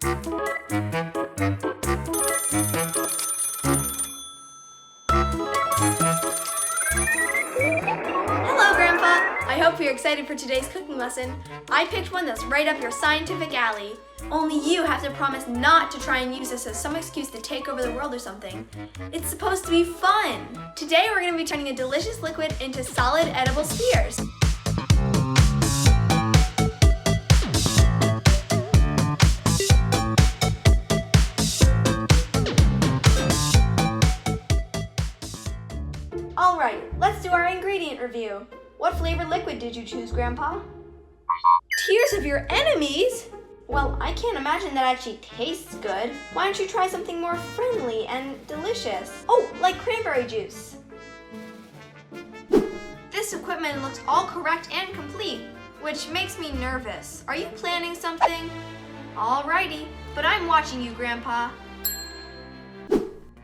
Hello, Grandpa! I hope you're excited for today's cooking lesson. I picked one that's right up your scientific alley. Only you have to promise not to try and use this as some excuse to take over the world or something. It's supposed to be fun. Today we're going to be turning a delicious liquid into solid edible spheres. Alright, let's do our ingredient review. What flavored liquid did you choose, Grandpa? Tears of your enemies? Well, I can't imagine that actually tastes good. Why don't you try something more friendly and delicious? Oh, like cranberry juice. This equipment looks all correct and complete, which makes me nervous. Are you planning something? Alrighty, but I'm watching you, Grandpa.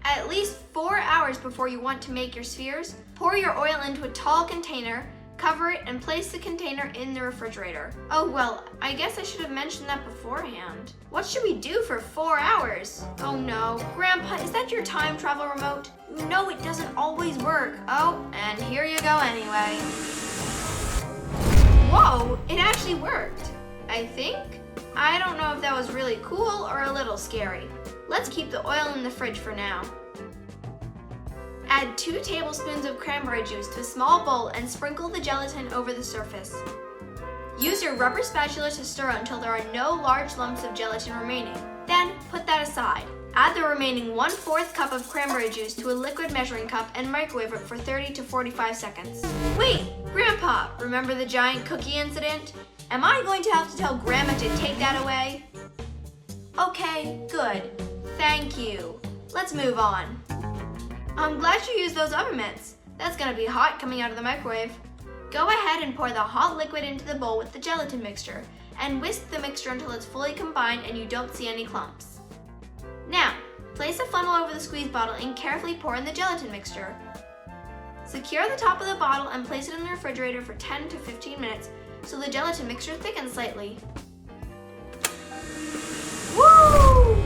At least 4 hours before you want to make your spheres, pour your oil into a tall container, cover it, and place the container in the refrigerator. Oh well, I guess I should have mentioned that beforehand. What should we do for 4 hours? Oh no. Grandpa, is that your time travel remote? You know it doesn't always work. Oh, and here you go anyway. Whoa, it actually worked. I think. I don't know if that was really cool or a little scary. Let's keep the oil in the fridge for now. Add 2 tablespoons of cranberry juice to a small bowl and sprinkle the gelatin over the surface. Use your rubber spatula to stir until there are no large lumps of gelatin remaining. Then put that aside. Add the remaining 1/4 cup of cranberry juice to a liquid measuring cup and microwave it for 30 to 45 seconds. Wait, Grandpa, remember the giant cookie incident? Am I going to have to tell Grandma to take that away? Okay, good. Thank you. Let's move on. I'm glad you used those oven mitts. That's gonna be hot coming out of the microwave. Go ahead and pour the hot liquid into the bowl with the gelatin mixture and whisk the mixture until it's fully combined and you don't see any clumps. Now, place a funnel over the squeeze bottle and carefully pour in the gelatin mixture. Secure the top of the bottle and place it in the refrigerator for 10 to 15 minutes so the gelatin mixture thickens slightly. Woo!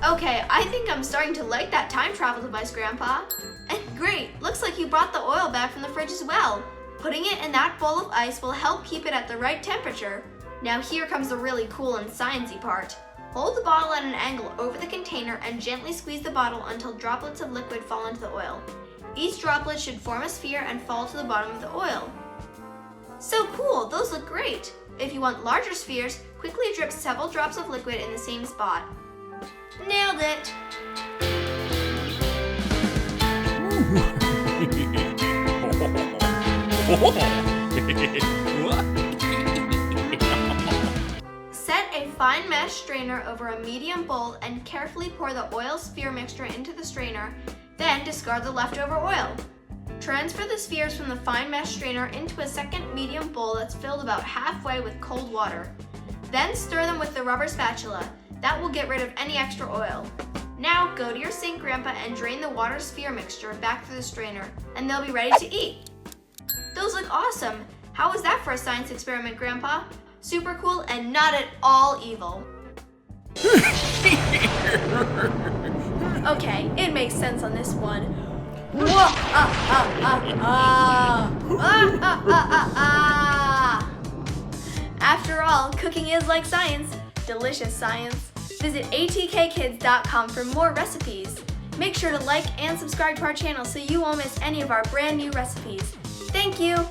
Okay, I think I'm starting to like that time travel device, Grandpa. And great, looks like you brought the oil back from the fridge as well. Putting it in that bowl of ice will help keep it at the right temperature. Now here comes the really cool and sciencey part. Hold the bottle at an angle over the container and gently squeeze the bottle until droplets of liquid fall into the oil. Each droplet should form a sphere and fall to the bottom of the oil. So cool, those look great. If you want larger spheres, quickly drip several drops of liquid in the same spot. Nailed it! Set a fine mesh strainer over a medium bowl and carefully pour the oil sphere mixture into the strainer, then discard the leftover oil. Transfer the spheres from the fine mesh strainer into a second medium bowl that's filled about halfway with cold water. Then stir them with the rubber spatula. That will get rid of any extra oil. Now go to your sink, Grandpa, and drain the water sphere mixture back through the strainer, and they'll be ready to eat. Those look awesome. How was that for a science experiment, Grandpa? Super cool and not at all evil. Okay, it makes sense on this one. Whoa! After all, cooking is like science. Delicious science. Visit atkkids.com for more recipes. Make sure to like and subscribe to our channel so you won't miss any of our brand new recipes. Thank you!